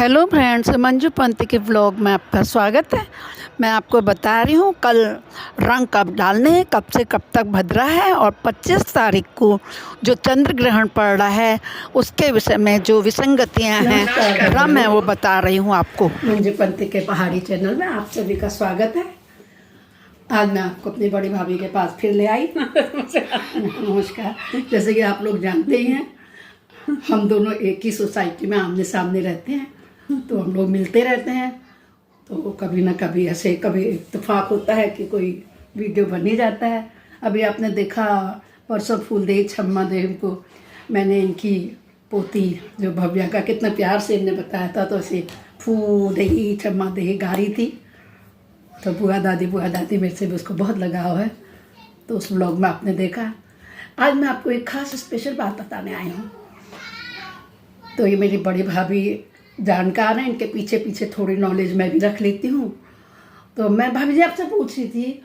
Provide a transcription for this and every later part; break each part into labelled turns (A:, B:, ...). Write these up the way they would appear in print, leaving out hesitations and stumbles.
A: Hello friends, Manju Pant के vlog में आपका स्वागत है। मैं आपको बता रही हूँ कल रंग कब डालने हैं, कब से कब तक भद्रा है और 25 तारीख को जो चंद्र ग्रहण पड़ रहा है उसके विषय में जो विसंगतियाँ हैं, क्रम है, वो बता रही हूँ आपको। मंजू पंत के पहाड़ी चैनल में आप सभी का स्वागत है। आज मैं आपको अपनी बड़ी भाभी के पास फिर ले आई। नमस्कार। जैसे कि आप लोग जानते ही हैं, हम दोनों एक ही सोसाइटी में आमने सामने रहते हैं, तो हम लोग मिलते रहते हैं। तो कभी ना कभी ऐसे कभी इत्तेफाक होता है कि कोई वीडियो बन ही जाता है। अभी आपने देखा परसों फूलदेही छम्मा देव को मैंने इनकी पोती जो भव्या का कितना प्यार से इन्हें बताया था, तो ऐसे फूलदेही छम्मा देही गा रही थी। तो बुआ दादी मेरे से भी उसको बहुत लगाव है, तो उस व्लॉग में आपने देखा। आज मैं आपको एक खास स्पेशल बात बताने आई हूँ। तो ये मेरी बड़ी भाभी जानकार हैं, इनके पीछे पीछे थोड़ी नॉलेज मैं भी रख लेती हूँ। तो मैं भाभी जी आपसे पूछ रही थी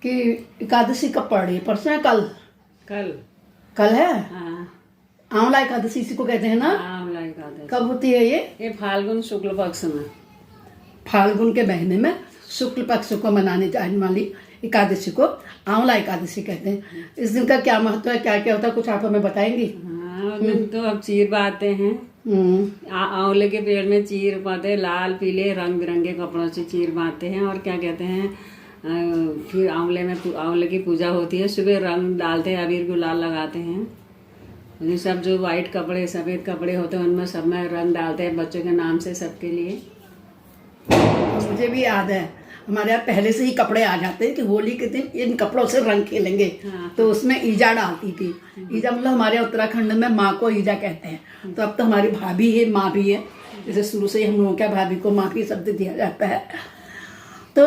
A: कि एकादशी कब पड़ रही है? परसों है? कल है।
B: हाँ।
A: आंवला एकादशी इसी को कहते हैं ना?
B: आंवला एकादशी
A: कब होती है ये?
B: फाल्गुन शुक्ल पक्ष में,
A: फाल्गुन के महीने में शुक्ल पक्ष को मनाने जाने वाली एकादशी को आंवला एकादशी कहते हैं। इस दिन का क्या महत्व है, क्या क्या होता है, कुछ आप हमें बताएंगी?
B: हाँ, तो अब चीर बांधते हैं। आंवले के पेड़ में चीर बांधते हैं, लाल पीले रंग बिरंगे कपड़ों से चीर बांधते हैं। और क्या कहते हैं, फिर आंवले की पूजा होती है। सुबह रंग डालते हैं, अबीर गुलाल लगाते हैं। ये सब जो वाइट कपड़े सफ़ेद कपड़े होते हैं उनमें सब में रंग डालते हैं बच्चों के नाम से, सबके लिए।
A: मुझे भी याद है, हमारे यहाँ पहले से ही कपड़े आ जाते हैं कि होली के दिन इन कपड़ों से रंग खेलेंगे।
B: हाँ।
A: तो उसमें ईजा डालती थी। ईजा मतलब हमारे उत्तराखंड में माँ को ईजा कहते हैं। तो अब तो हमारी भाभी है, माँ भी है। जैसे शुरू से ही हम लोगों क्या भाभी को माँ की शब्द दिया जाता है। तो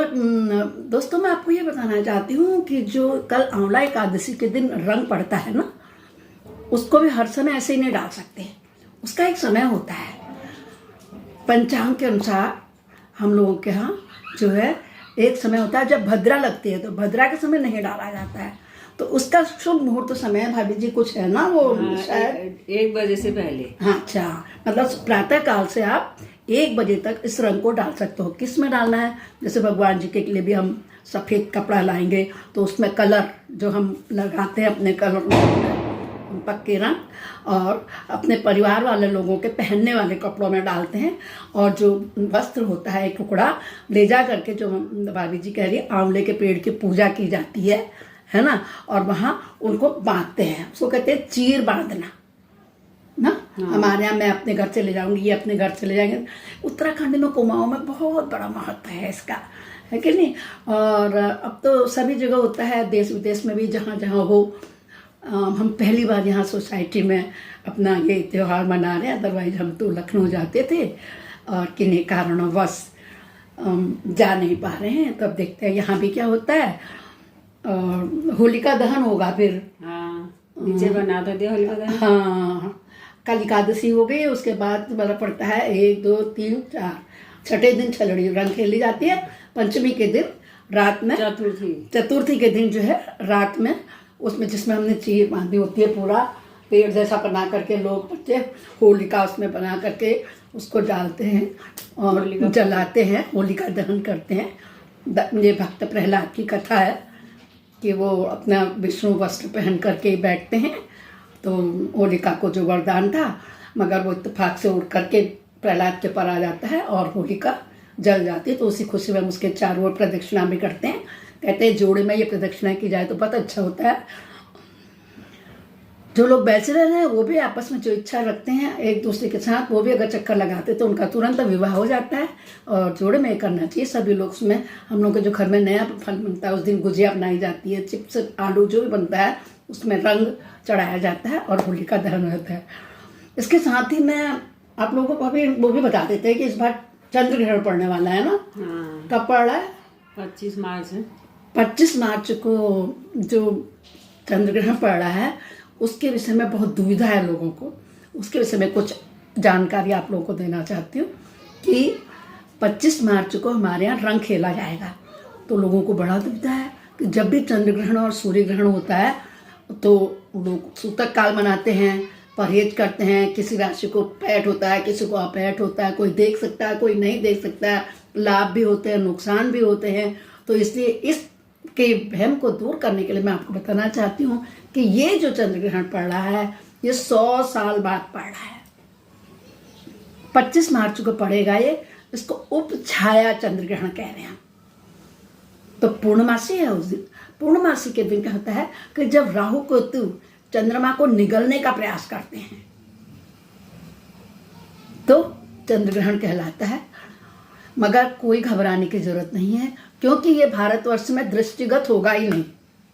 A: दोस्तों, मैं आपको ये बताना चाहती हूँ कि जो कल आंवला एकादशी के दिन रंग पड़ता है ना, उसको भी हर समय ऐसे ही नहीं डाल सकते। उसका एक समय होता है। पंचांग के अनुसार हम लोगों के यहाँ जो है एक समय होता है जब भद्रा लगती है, तो भद्रा के समय नहीं डाला जाता है। तो उसका शुभ मुहूर्त समय भाभी जी कुछ है ना, वो शायद
B: 1 बजे से पहले।
A: हाँ, अच्छा, मतलब प्रातः काल से आप 1 बजे तक इस रंग को डाल सकते हो। किस में डालना है? जैसे भगवान जी के लिए भी हम सफ़ेद कपड़ा लाएंगे, तो उसमें कलर जो हम लगाते हैं अपने कलर पक्के रंग, और अपने परिवार वाले लोगों के पहनने वाले कपड़ों में डालते हैं। और जो वस्त्र होता है एक टुकड़ा ले जा करके, जो भाभी जी कह रही है, आंवले के पेड़ की पूजा की जाती है ना, और वहाँ उनको बांधते हैं। उसको कहते हैं चीर बांधना ना। हाँ। हमारे यहाँ मैं अपने घर चले जाऊँगी, ये अपने घर चले जाएंगे। उत्तराखंड में कुमाऊँ में बहुत बड़ा महत्व है इसका, है कि नहीं? और अब तो सभी जगह होता है, देश विदेश में भी जहाँ जहाँ हो। हम पहली बार यहाँ सोसाइटी में अपना ये त्यौहार मना रहे हैं। अदरवाइज हम तो लखनऊ जाते थे और किन्हीं कारणवश जा नहीं पा रहे हैं। तो अब देखते हैं यहाँ भी क्या होता है। और होलिका दहन होगा फिर।
B: हाँ, नीचे बनाते थे होलिका दहन।
A: हाँ, कल एकादशी हो गई। उसके बाद बड़ा पड़ता है 1 2 3 4 छठे दिन छलड़ी रंग खेली जाती है। पंचमी के दिन रात में, चतुर्थी के दिन जो है रात में, उसमें जिसमें हमने चीर बांधी होती है, पूरा पेड़ जैसा बना करके लोग बच्चे होलिका उसमें बना करके उसको डालते हैं और जलाते हैं, होलिका दहन करते हैं। ये भक्त प्रहलाद की कथा है कि वो अपना विष्णु वस्त्र पहन करके बैठते हैं। तो होलिका को जो वरदान था, मगर वो इत्तेफाक से उड़ करके प्रहलाद के पर आ जाता है और होलिका जल जाती है। तो उसी खुशी में हम उसके चारों ओर प्रदक्षिणा भी करते हैं। कहते हैं जोड़े में ये प्रदक्षिणा की जाए तो बहुत अच्छा होता है। जो लोग बैचलर हैं वो भी आपस में जो इच्छा रखते हैं एक दूसरे के साथ, वो भी अगर चक्कर लगाते तो उनका तुरंत विवाह हो जाता है। और जोड़े में करना चाहिए सभी लोग। उसमें हम लोग के जो घर में नया फल बनता है, उस दिन गुजिया बनाई जाती है, चिप्स आलू जो भी बनता है उसमें रंग चढ़ाया जाता है और होलिका दहन होता है। इसके साथ ही मैं आप लोगों को अभी वो भी बता देते हैं कि इस बार चंद्र ग्रहण पड़ने वाला है ना।
B: हाँ।
A: कब पड़ रहा है?
B: 25 मार्च है।
A: 25 मार्च को जो चंद्र ग्रहण पड़ रहा है उसके विषय में बहुत दुविधा है लोगों को। उसके विषय में कुछ जानकारी आप लोगों को देना चाहती हूँ कि 25 मार्च को हमारे यहाँ रंग खेला जाएगा। तो लोगों को बड़ा दुविधा है कि जब भी चंद्र ग्रहण और सूर्य ग्रहण होता है तो लोग सूतक काल मनाते हैं, परहेज करते हैं। किसी राशि को पैठ होता है, किसी को अपैठ होता है, कोई देख सकता है, कोई नहीं देख सकता है, लाभ भी होते हैं, नुकसान भी होते हैं। तो इसलिए इसके वहम को दूर करने के लिए मैं आपको बताना चाहती हूँ कि ये जो चंद्र ग्रहण पड़ रहा है ये 100 साल बाद पड़ रहा है। 25 मार्च को पड़ेगा ये। इसको उपछाया चंद्र ग्रहण कह रहे हैं। तो पूर्णमासी है उस दिन। पूर्णमासी के दिन क्या होता है कि जब राहु केतु चंद्रमा को निगलने का प्रयास करते हैं तो चंद्र ग्रहण कहलाता है। मगर कोई घबराने की जरूरत नहीं है, क्योंकि ये भारतवर्ष में दृष्टिगत होगा ही नहीं।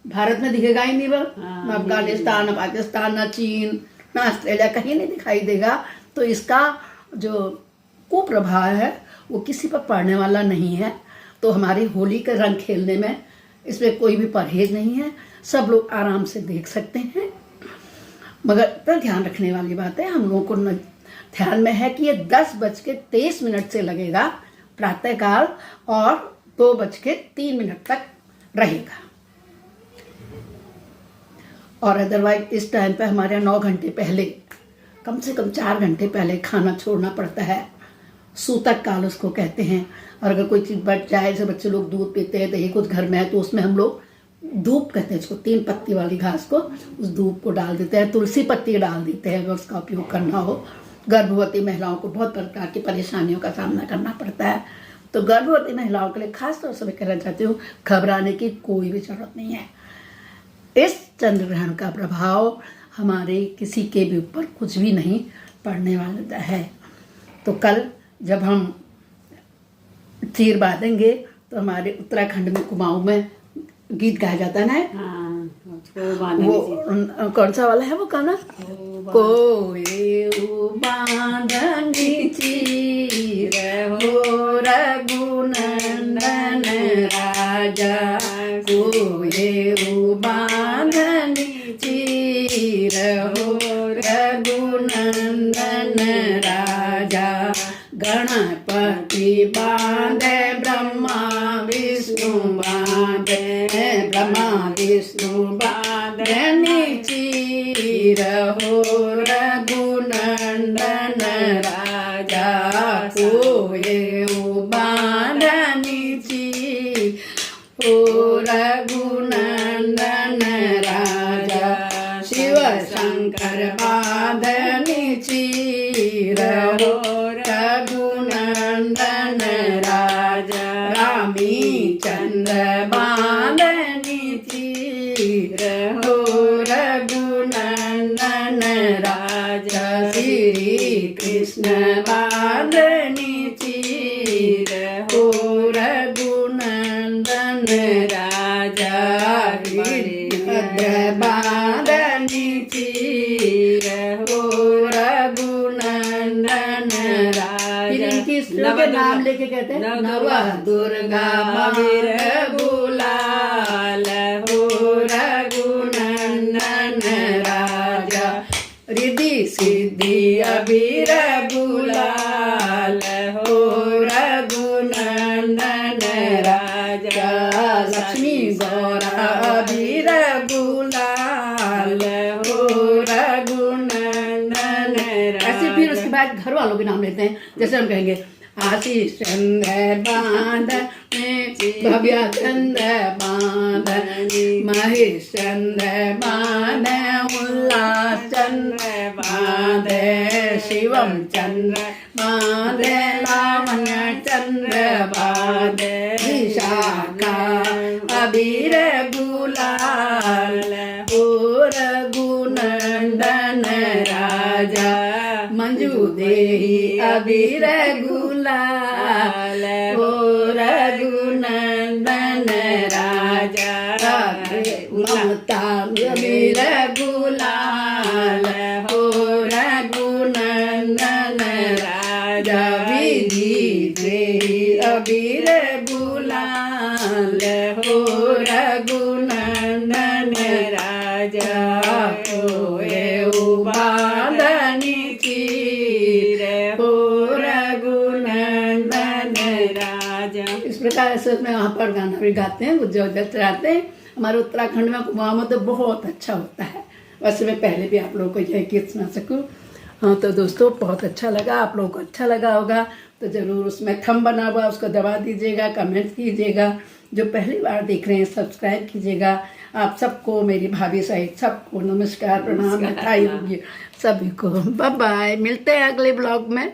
A: भारत में दिखेगा ही नहीं। वो न अफगानिस्तान, न पाकिस्तान, न चीन, न ऑस्ट्रेलिया, कहीं नहीं दिखाई देगा। तो इसका जो कुप्रभाव है वो किसी पर पड़ने वाला नहीं है। तो हमारी होली के रंग खेलने में इसमें कोई भी परहेज नहीं है, सब लोग आराम से देख सकते हैं। मगर इतना ध्यान रखने वाली बात है, हम लोगों को ध्यान में है कि ये 10:23 से लगेगा प्रातःकाल और 2:03 तक रहेगा। और अदरवाइज इस टाइम पे हमारे 9 घंटे पहले, कम से कम 4 घंटे पहले खाना छोड़ना पड़ता है। सूतक काल उसको कहते हैं। और अगर कोई चीज़ बच जाए, जैसे बच्चे लोग दूध पीते हैं, दही कुछ घर में है, तो उसमें हम लोग धूप कहते हैं इसको, 3 पत्ती वाली घास को, उस धूप को डाल देते हैं, तुलसी पत्ती डाल देते हैं अगर उसका उपयोग करना हो। गर्भवती महिलाओं को बहुत प्रकार की परेशानियों का सामना करना पड़ता है। तो गर्भवती महिलाओं के लिए खास तौर से मैं कहना चाहती हूँ, घबराने की कोई भी जरूरत नहीं है। इस चंद्र ग्रहण का प्रभाव हमारे किसी के भी ऊपर कुछ भी नहीं पड़ने वाला है। तो कल जब हम चीर बांधेंगे तो हमारे उत्तराखंड में कुमाऊं में गीत गाया जाता है ना। वो कौन सा वाला है वो गाना? कोई बांधनी चीर हो रघुनंदन राजा, कोई बांधनी चीर हो रघुनंदन राजा। गणपति बांधे ब्रह्मा विष्णु बांधे, ब्रह्मा विष्णु बांधे चीर हो रघुनंदन राजा, कोई बांधनी चीर हो रघुनंदन राजा। शिव शंकर बांधनी चीर हो रघुनंदन राजा। रामी चंद्र बांधनी चीर हो रघुनंदन राजा। श्री कृष्ण बांधनी चीर हो रघुनंदन राजा। वीरभद्र बांधनी चीर हो रघुनंदन राजा। के नाम लेके कहते हैं नव दुर्गा वीर गुलाल हो रघुनंदन राजा। रिद्धि सिद्धि अबीर गुलाल हो रघुनंदन राजा। लक्ष्मी गौरा अबीर गुलाल हो रघुनंदन राजा। ऐसे फिर उसके बाद घर वालों के नाम लेते हैं। जैसे हम कहेंगे आशीष चंद्र बांध भव्य चंद्र बांध, महेश चंद्र बांध, उल्लास चंद्र बांध, शिवम चंद्र बांध, लावण्य चंद्र बांध, विशाखा अबीर गुलाल हो रघुनंदन राजा। मंजू देही अबीर गुलाल हो रघुनंदन राजा। ममता अबीर गुलाल हो रघुनंदन राजा। विधि देही अबीर गुलाल हो रघुनंदन राजा। होए बांधनी चीर हो रघुनंदन राजा। इस प्रकार से उसमें वहाँ पर गाना भी गाते हैं, गुज्जर चढ़ाते हैं। हमारे उत्तराखंड में कुमाऊं में तो बहुत अच्छा होता है। वैसे मैं पहले भी आप लोगों को यह गीत सुना सकूँ। हाँ तो दोस्तों बहुत अच्छा लगा, आप लोगों को अच्छा लगा होगा तो ज़रूर उसमें थंब बना हुआ उसको दबा दीजिएगा, कमेंट कीजिएगा। जो पहली बार देख रहे हैं सब्सक्राइब कीजिएगा। आप सबको, मेरी भाभी सहित सबको नमस्कार, प्रणाम, मिठाई होगी सभी को। बाय बाय, मिलते हैं अगले ब्लॉग में।